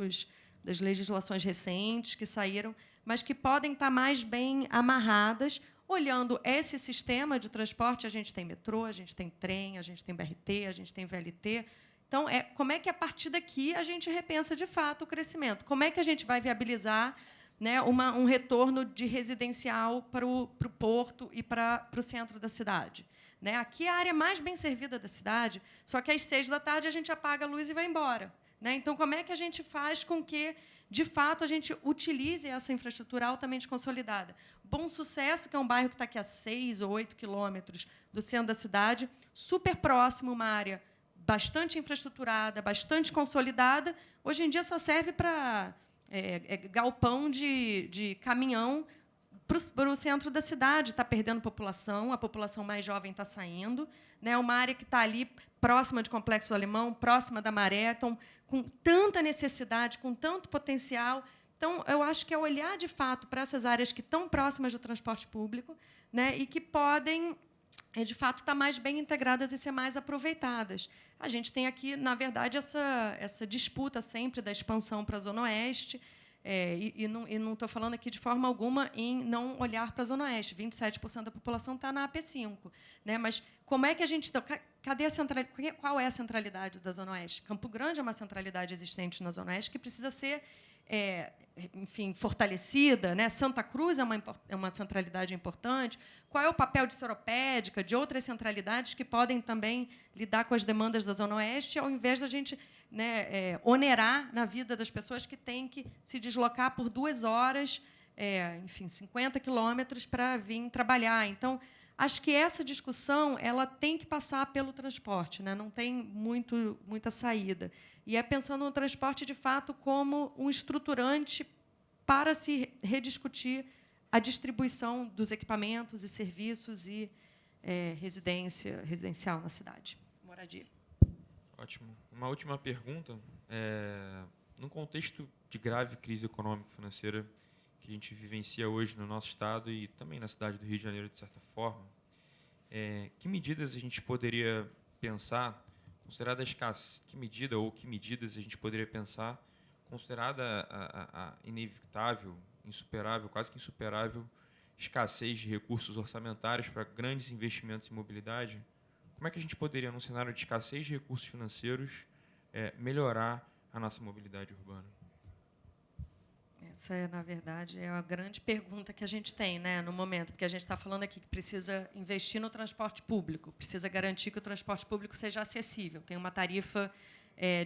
[SPEAKER 2] das legislações recentes que saíram, mas que podem estar mais bem amarradas. Olhando esse sistema de transporte, a gente tem metrô, a gente tem trem, a gente tem BRT, a gente tem VLT. Então, como é que, a partir daqui, a gente repensa, de fato, o crescimento? Como é que a gente vai viabilizar, né, um retorno de residencial para o porto e para o centro da cidade. Né? Aqui é a área mais bem servida da cidade, só que às 6 da tarde a gente apaga a luz e vai embora. Né? Então, como é que a gente faz com que, de fato, a gente utilize essa infraestrutura altamente consolidada? Bom Sucesso, que é um bairro que está aqui a 6 ou 8 quilômetros do centro da cidade, super próximo, uma área bastante infraestruturada, bastante consolidada, hoje em dia só serve para galpão de caminhão para o centro da cidade. Está perdendo população, a população mais jovem está saindo. Né? Uma área que está ali próxima de Complexo do Alemão, próxima da Maré, então, com tanta necessidade, com tanto potencial. Então, eu acho que é olhar, de fato, para essas áreas que estão próximas do transporte público, né, e que podem, de fato, estar mais bem integradas e ser mais aproveitadas. A gente tem aqui, na verdade, essa disputa sempre da expansão para a Zona Oeste, e não estou falando aqui de forma alguma em não olhar para a Zona Oeste. 27% da população está na AP5. Né? Mas como é que a gente... Cadê a centralidade? Qual é a centralidade da Zona Oeste? Campo Grande é uma centralidade existente na Zona Oeste que precisa ser, enfim, fortalecida. Né? Santa Cruz é uma centralidade importante. Qual é o papel de Seropédica, de outras centralidades que podem também lidar com as demandas da Zona Oeste, ao invés da gente, né, onerar na vida das pessoas que têm que se deslocar por 2 horas, enfim, 50 quilômetros para vir trabalhar. Então, acho que essa discussão ela tem que passar pelo transporte, né? Não tem muita saída. E é pensando no transporte, de fato, como um estruturante para se rediscutir a distribuição dos equipamentos e serviços e residencial na cidade. Moradia.
[SPEAKER 4] Ótimo. Uma última pergunta. No contexto de grave crise econômica e financeira que a gente vivencia hoje no nosso estado e também na cidade do Rio de Janeiro, de certa forma, que medidas a gente poderia pensar, considerada a escassez, que medidas a gente poderia pensar, considerada a inevitável, insuperável, quase que insuperável, escassez de recursos orçamentários para grandes investimentos em mobilidade? Como é que a gente poderia, num cenário de escassez de recursos financeiros, melhorar a nossa mobilidade urbana?
[SPEAKER 2] Essa, na verdade, é a grande pergunta que a gente tem, né, no momento, porque a gente está falando aqui que precisa investir no transporte público, precisa garantir que o transporte público seja acessível, tem uma tarifa,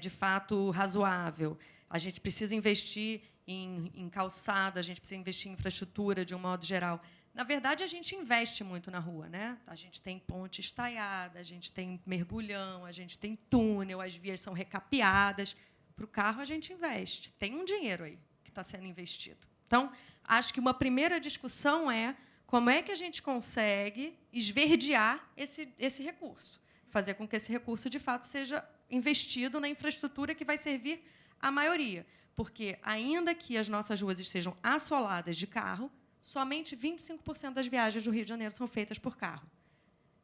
[SPEAKER 2] de fato, razoável. A gente precisa investir em calçada, a gente precisa investir em infraestrutura, de um modo geral. Na verdade, a gente investe muito na rua. Né? A gente tem ponte estaiada, a gente tem mergulhão, a gente tem túnel, as vias são recapeadas. Para o carro, a gente investe. Tem um dinheiro aí que está sendo investido. Então, acho que uma primeira discussão é como é que a gente consegue esverdear esse recurso, fazer com que esse recurso, de fato, seja investido na infraestrutura que vai servir à maioria. Porque, ainda que as nossas ruas estejam assoladas de carro, somente 25% das viagens do Rio de Janeiro são feitas por carro.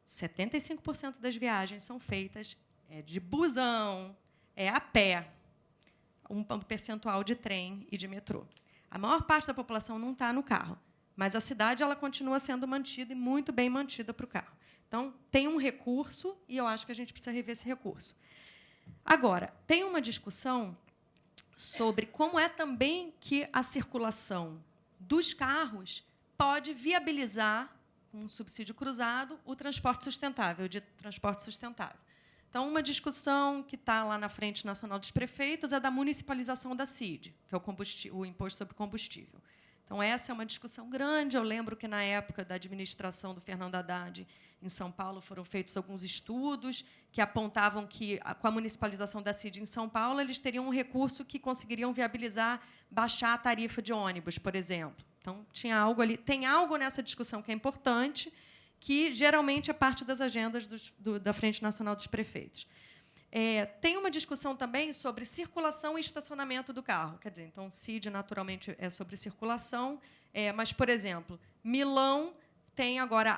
[SPEAKER 2] 75% das viagens são feitas de busão, a pé, um percentual de trem e de metrô. A maior parte da população não está no carro, mas a cidade ela continua sendo mantida e muito bem mantida para o carro. Então, tem um recurso e eu acho que a gente precisa rever esse recurso. Agora, tem uma discussão sobre como é também que a circulação dos carros pode viabilizar, com um subsídio cruzado, o transporte sustentável, de transporte sustentável. Então, uma discussão que está lá na Frente Nacional dos Prefeitos é da municipalização da CID, que é o Imposto sobre Combustível. Então, essa é uma discussão grande. Eu lembro que, na época da administração do Fernando Haddad, em São Paulo, foram feitos alguns estudos que apontavam que, com a municipalização da CID em São Paulo, eles teriam um recurso que conseguiriam viabilizar baixar a tarifa de ônibus, por exemplo. Então, tinha algo ali. Tem algo nessa discussão que é importante, que geralmente é parte das agendas da Frente Nacional dos Prefeitos. Tem uma discussão também sobre circulação e estacionamento do carro. Quer dizer, então, CID, naturalmente, é sobre circulação, mas, por exemplo, Milão tem agora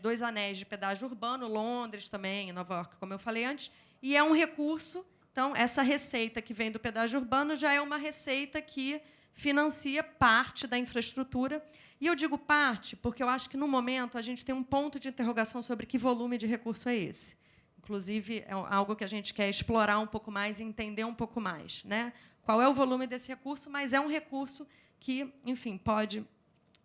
[SPEAKER 2] dois anéis de pedágio urbano, Londres também, Nova York, como eu falei antes, e é um recurso. Então, essa receita que vem do pedágio urbano já é uma receita que financia parte da infraestrutura. E eu digo parte porque eu acho que, no momento, a gente tem um ponto de interrogação sobre que volume de recurso é esse. Inclusive, é algo que a gente quer explorar um pouco mais e entender um pouco mais. Né? Qual é o volume desse recurso, mas é um recurso que, enfim, pode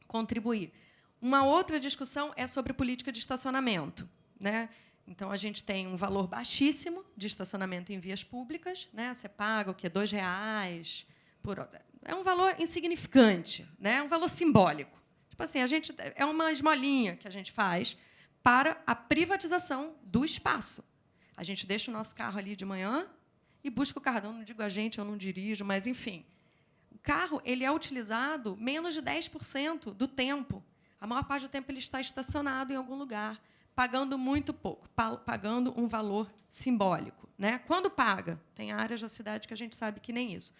[SPEAKER 2] contribuir. Uma outra discussão é sobre política de estacionamento, né? Então, a gente tem um valor baixíssimo de estacionamento em vias públicas, né? Você paga o quê? R$ 2 por hora. É um valor insignificante, né? É um valor simbólico. Tipo assim, é uma esmolinha que a gente faz para a privatização do espaço. A gente deixa o nosso carro ali de manhã e busca o carro. Eu não digo a gente, eu não dirijo, mas, enfim. O carro ele é utilizado menos de 10% do tempo. A maior parte do tempo ele está estacionado em algum lugar, pagando muito pouco, pagando um valor simbólico, né? Quando paga, tem áreas da cidade que a gente sabe que nem isso.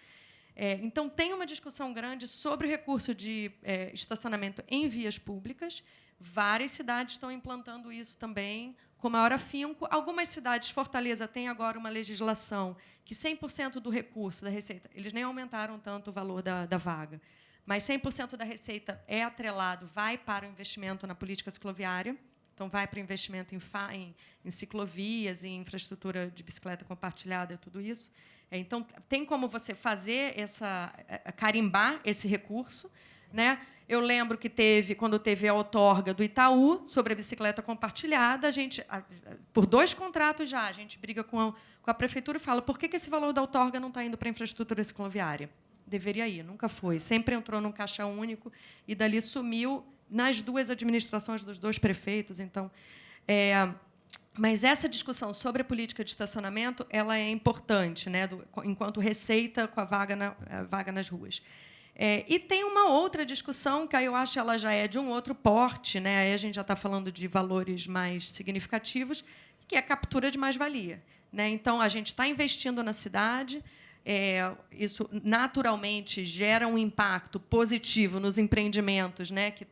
[SPEAKER 2] Então, tem uma discussão grande sobre o recurso de estacionamento em vias públicas. Várias cidades estão implantando isso também, com maior afinco. Algumas cidades, Fortaleza tem agora uma legislação que 100% do recurso da receita, eles nem aumentaram tanto o valor da vaga, mas 100% da receita é atrelado, vai para o investimento na política cicloviária, então vai para o investimento em ciclovias, em infraestrutura de bicicleta compartilhada, tudo isso. Então, tem como você fazer carimbar esse recurso, né? Eu lembro que quando teve a outorga do Itaú sobre a bicicleta compartilhada, por 2 contratos já, a gente briga com a prefeitura e fala: por que esse valor da outorga não está indo para a infraestrutura cicloviária? Deveria ir, nunca foi. Sempre entrou num caixa único e dali sumiu nas 2 administrações dos 2 prefeitos. Então, mas essa discussão sobre a política de estacionamento ela é importante, né, enquanto receita com a vaga nas ruas. E tem uma outra discussão que aí eu acho que ela já é de um outro porte, né? Aí a gente já está falando de valores mais significativos, que é a captura de mais-valia, né? Então, a gente está investindo na cidade, isso naturalmente gera um impacto positivo nos empreendimentos, né, que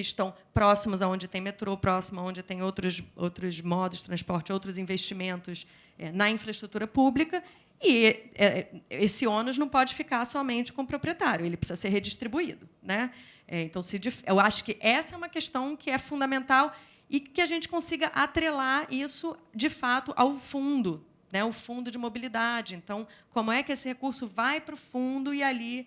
[SPEAKER 2] estão próximos aonde tem metrô, próximo aonde tem outros modos de transporte, outros investimentos na infraestrutura pública. E esse ônus não pode ficar somente com o proprietário, ele precisa ser redistribuído, né? Então, eu acho que essa é uma questão que é fundamental e que a gente consiga atrelar isso, de fato, ao fundo, né? O fundo de mobilidade. Então, como é que esse recurso vai para o fundo e ali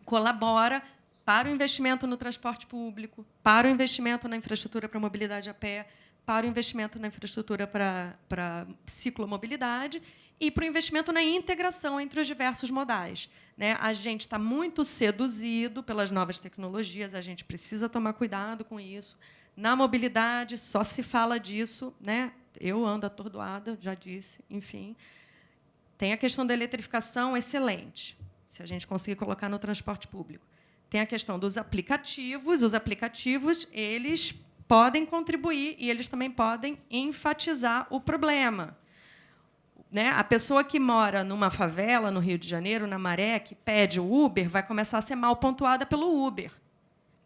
[SPEAKER 2] colabora para o investimento no transporte público, para o investimento na infraestrutura para mobilidade a pé, para o investimento na infraestrutura para ciclomobilidade e para o investimento na integração entre os diversos modais, né? A gente está muito seduzido pelas novas tecnologias, a gente precisa tomar cuidado com isso. Na mobilidade, só se fala disso, né? Eu ando atordoada, já disse, enfim. Tem a questão da eletrificação, excelente, se a gente conseguir colocar no transporte público. Tem a questão dos aplicativos. Os aplicativos eles podem contribuir e eles também podem enfatizar o problema, né? A pessoa que mora numa favela, no Rio de Janeiro, na Maré, que pede o Uber, vai começar a ser mal pontuada pelo Uber,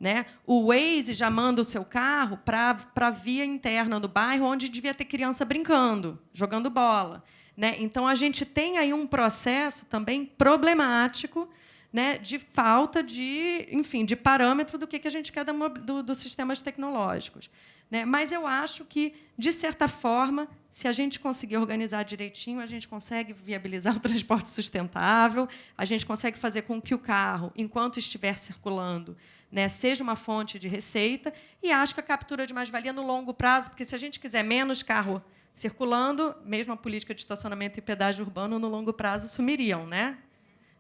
[SPEAKER 2] né? O Waze já manda o seu carro para a via interna do bairro, onde devia ter criança brincando, jogando bola, né? Então, a gente tem aí um processo também problemático, né, de falta de parâmetro do que a gente quer dos sistemas tecnológicos, né? Mas eu acho que, de certa forma, se a gente conseguir organizar direitinho, a gente consegue viabilizar o transporte sustentável, a gente consegue fazer com que o carro, enquanto estiver circulando, né, seja uma fonte de receita, e acho que a captura de mais-valia no longo prazo, porque se a gente quiser menos carro circulando, mesmo a política de estacionamento e pedágio urbano, no longo prazo, sumiriam, né?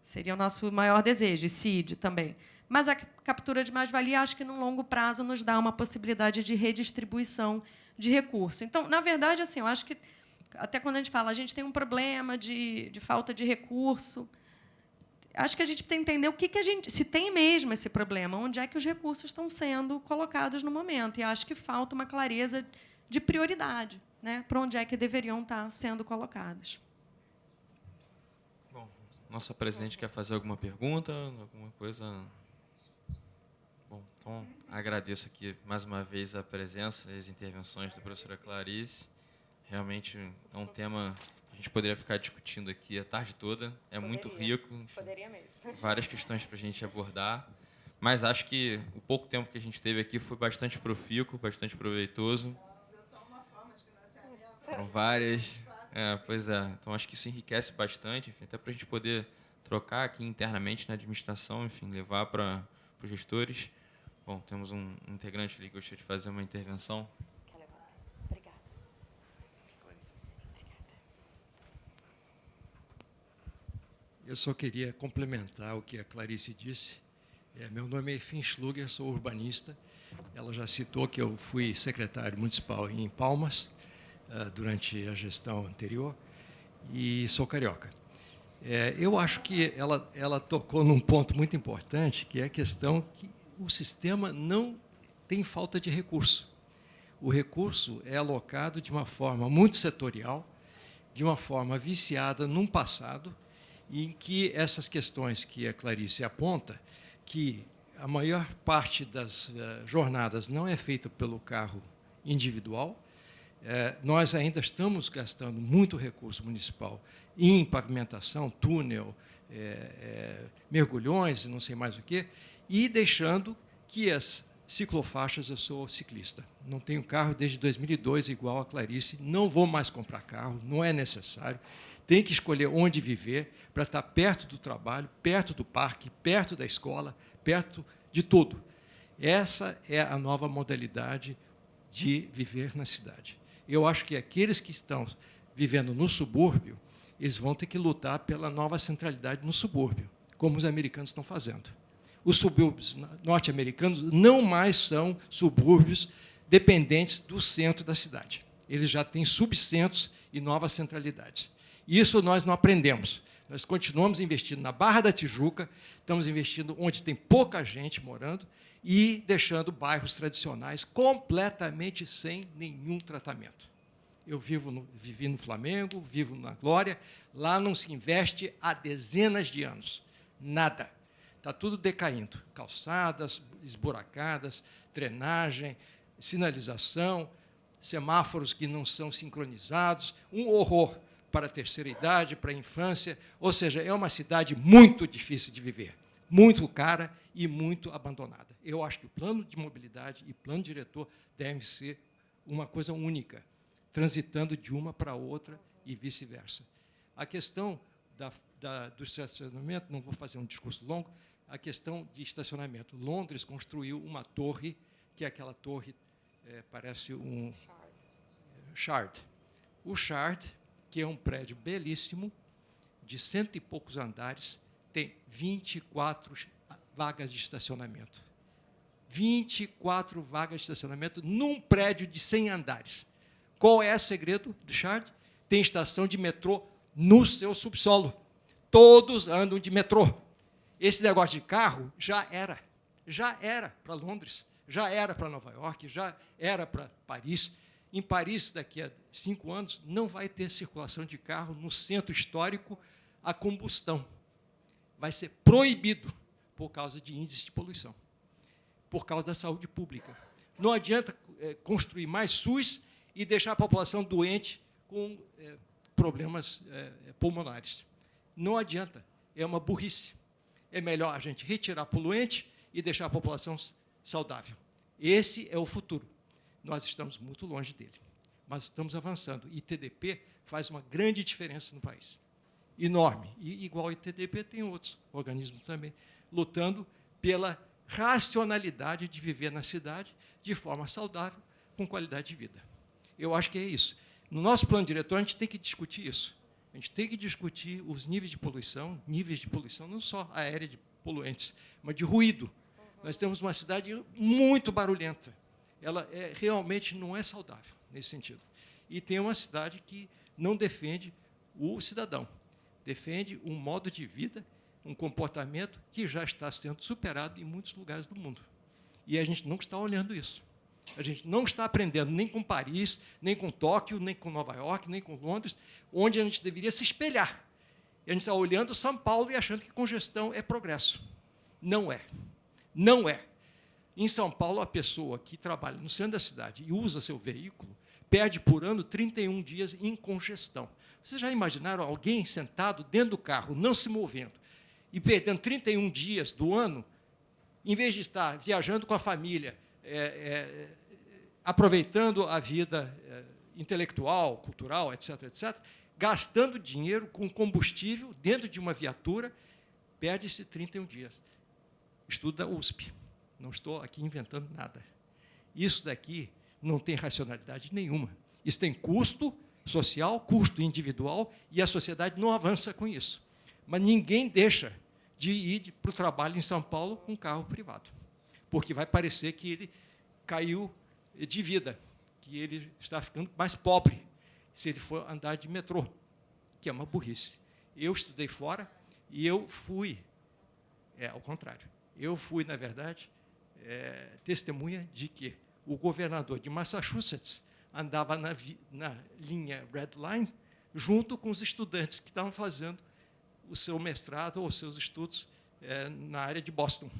[SPEAKER 2] Seria o nosso maior desejo, e CID também. Mas a captura de mais-valia, acho que, no longo prazo, nos dá uma possibilidade de redistribuição de recursos. Então, na verdade, assim, eu acho que, até quando a gente fala, a gente tem um problema de falta de recurso, acho que a gente precisa entender se tem mesmo esse problema, onde é que os recursos estão sendo colocados no momento. E acho que falta uma clareza de prioridade, né, para onde é que deveriam estar sendo colocados.
[SPEAKER 4] Nossa presidente quer fazer alguma pergunta, alguma coisa? Bom, então, agradeço aqui mais uma vez a presença e as intervenções da professora Clarice. Realmente é um tema que a gente poderia ficar discutindo aqui a tarde toda. Muito rico. Enfim,
[SPEAKER 2] Poderia mesmo.
[SPEAKER 4] Várias questões para a gente abordar. Mas acho que o pouco tempo que a gente teve aqui foi bastante profícuo, bastante proveitoso. Foram várias. Pois é. Então, acho que isso enriquece bastante, enfim, até para a gente poder trocar aqui internamente na administração, enfim, levar para os gestores. Bom, temos um integrante ali que gostaria de fazer uma intervenção.
[SPEAKER 2] Obrigada.
[SPEAKER 5] Eu só queria complementar o que a Clarice disse. Meu nome é Efim Schluger, sou urbanista. Ela já citou que eu fui secretário municipal em Palmas durante a gestão anterior e sou carioca. Eu acho que ela tocou num ponto muito importante, que é a questão que o sistema não tem falta de recurso. O recurso é alocado de uma forma muito setorial, de uma forma viciada num passado, em que essas questões que a Clarice aponta, que a maior parte das jornadas não é feita pelo carro individual, nós ainda estamos gastando muito recurso municipal em pavimentação, túnel, mergulhões, não sei mais o quê, e deixando que as ciclofaixas, eu sou ciclista, não tenho carro desde 2002, igual a Clarice, não vou mais comprar carro, não é necessário, tem que escolher onde viver para estar perto do trabalho, perto do parque, perto da escola, perto de tudo. Essa é a nova modalidade de viver na cidade. Eu acho que aqueles que estão vivendo no subúrbio, eles vão ter que lutar pela nova centralidade no subúrbio, como os americanos estão fazendo. Os subúrbios norte-americanos não mais são subúrbios dependentes do centro da cidade. Eles já têm subcentros e novas centralidades. Isso nós não aprendemos. Nós continuamos investindo na Barra da Tijuca, estamos investindo onde tem pouca gente morando e deixando bairros tradicionais completamente sem nenhum tratamento. Eu vivi no Flamengo, vivo na Glória, lá não se investe há dezenas de anos. Nada. Está tudo decaindo. Calçadas esburacadas, drenagem, sinalização, semáforos que não são sincronizados, um horror para a terceira idade, para a infância. Ou seja, é uma cidade muito difícil de viver, muito cara e muito abandonada. Eu acho que o plano de mobilidade e plano diretor devem ser uma coisa única, transitando de uma para outra e vice-versa. A questão do estacionamento, não vou fazer um discurso longo, a questão de estacionamento. Londres construiu uma torre, que é aquela torre, parece um Shard. O Shard, que é um prédio belíssimo, de 100 e poucos andares, tem 24 vagas de estacionamento. 24 vagas de estacionamento num prédio de 100 andares. Qual é o segredo do Shard? Tem estação de metrô no seu subsolo. Todos andam de metrô. Esse negócio de carro já era para Londres, já era para Nova York, já era para Paris. Em Paris, daqui a 5 anos, não vai ter circulação de carro no centro histórico a combustão. Vai ser proibido por causa de índices de poluição, por causa da saúde pública. Não adianta construir mais SUS e deixar a população doente com problemas pulmonares. Não adianta, é uma burrice. É melhor a gente retirar poluente e deixar a população saudável. Esse é o futuro. Nós estamos muito longe dele, mas estamos avançando. E ITDP faz uma grande diferença no país. Enorme. E, igual ao ITDP, tem outros organismos também, lutando pela racionalidade de viver na cidade de forma saudável, com qualidade de vida. Eu acho que é isso. No nosso plano diretor, a gente tem que discutir isso. A gente tem que discutir os níveis de poluição não só aérea de poluentes, mas de ruído. Nós temos uma cidade muito barulhenta. Ela realmente não é saudável nesse sentido. E tem uma cidade que não defende o cidadão, defende um modo de vida, um comportamento que já está sendo superado em muitos lugares do mundo. E a gente não está olhando isso. A gente não está aprendendo nem com Paris, nem com Tóquio, nem com Nova York, nem com Londres, onde a gente deveria se espelhar. E a gente está olhando São Paulo e achando que congestão é progresso. Não é. Não é. Em São Paulo, a pessoa que trabalha no centro da cidade e usa seu veículo perde por ano 31 dias em congestão. Vocês já imaginaram alguém sentado dentro do carro, não se movendo, e perdendo 31 dias do ano, em vez de estar viajando com a família, aproveitando a vida intelectual, cultural, etc., gastando dinheiro com combustível dentro de uma viatura perde-se 31 dias. Estudo da USP. Não estou aqui inventando nada. Isso daqui não tem racionalidade nenhuma. Isso tem custo social, custo individual, e a sociedade não avança com isso. Mas ninguém deixa de ir para o trabalho em São Paulo com carro privado, porque vai parecer que ele caiu de vida, que ele está ficando mais pobre se ele for andar de metrô, que é uma burrice. Eu estudei fora e eu fui, ao contrário, eu fui, na verdade, testemunha de que o governador de Massachusetts andava na linha Red Line junto com os estudantes que estavam fazendo o seu mestrado ou os seus estudos na área de Boston,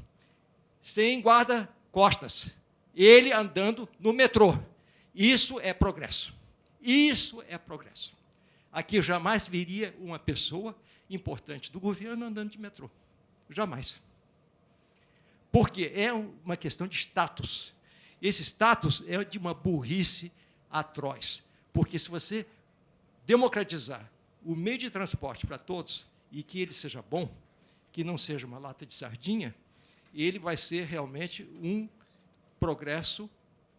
[SPEAKER 5] sem guarda-costas, ele andando no metrô. Isso é progresso. Isso é progresso. Aqui eu jamais veria uma pessoa importante do governo andando de metrô. Jamais. Porque é uma questão de status. Esse status é de uma burrice atroz. Porque se você democratizar o meio de transporte para todos e que ele seja bom, que não seja uma lata de sardinha, ele vai ser realmente um progresso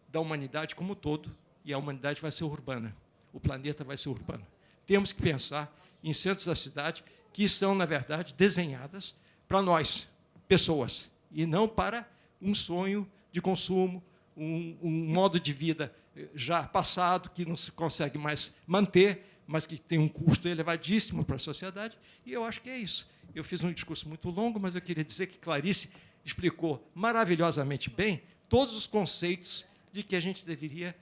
[SPEAKER 5] da humanidade como um todo, e a humanidade vai ser urbana, o planeta vai ser urbano. Temos que pensar em centros da cidade que são, na verdade, desenhadas para nós, pessoas, e não para um sonho de consumo, um modo de vida já passado, que não se consegue mais manter, mas que tem um custo elevadíssimo para a sociedade, e eu acho que é isso. Eu fiz um discurso muito longo, mas eu queria dizer que Clarice explicou maravilhosamente bem todos os conceitos de que a gente deveria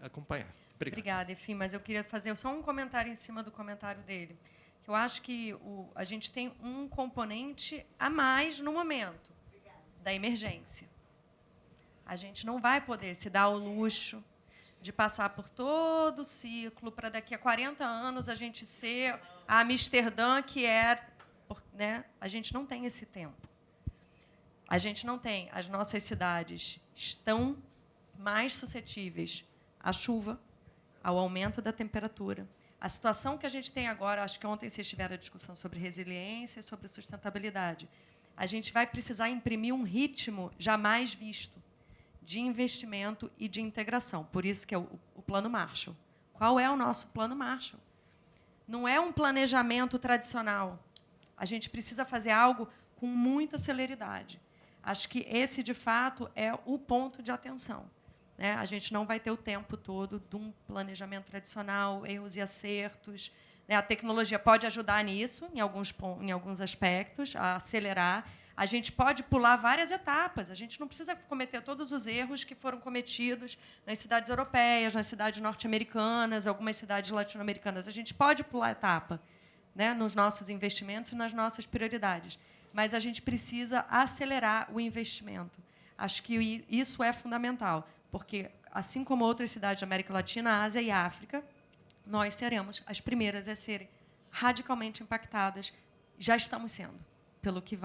[SPEAKER 5] acompanhar.
[SPEAKER 2] Obrigada, Efim, mas eu queria fazer só um comentário em cima do comentário dele. Que eu acho que a gente tem um componente a mais no momento, da emergência. A gente não vai poder se dar o luxo de passar por todo o ciclo para daqui a 40 anos a gente ser a Amsterdã que é... Né? A gente não tem esse tempo. A gente não tem. As nossas cidades estão mais suscetíveis à chuva, ao aumento da temperatura. A situação que a gente tem agora, acho que ontem vocês tiveram a discussão sobre resiliência e sobre sustentabilidade. A gente vai precisar imprimir um ritmo jamais visto de investimento e de integração. Por isso que é o Plano Marshall. Qual é o nosso Plano Marshall? Não é um planejamento tradicional. A gente precisa fazer algo com muita celeridade. Acho que esse, de fato, é o ponto de atenção. Né? A gente não vai ter o tempo todo de um planejamento tradicional, erros e acertos. Né? A tecnologia pode ajudar nisso, em alguns aspectos, a acelerar. A gente pode pular várias etapas. A gente não precisa cometer todos os erros que foram cometidos nas cidades europeias, nas cidades norte-americanas, algumas cidades latino-americanas. A gente pode pular etapa, né, nos nossos investimentos e nas nossas prioridades. Mas a gente precisa acelerar o investimento. Acho que isso é fundamental, porque, assim como outras cidades da América Latina, Ásia e África, nós seremos as primeiras a serem radicalmente impactadas. Já estamos sendo, pelo que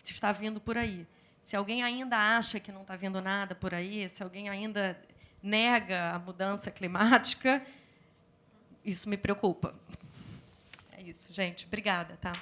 [SPEAKER 2] está vindo por aí. Se alguém ainda acha que não está vindo nada por aí, se alguém ainda nega a mudança climática, isso me preocupa. É isso, gente. Obrigada. Tá?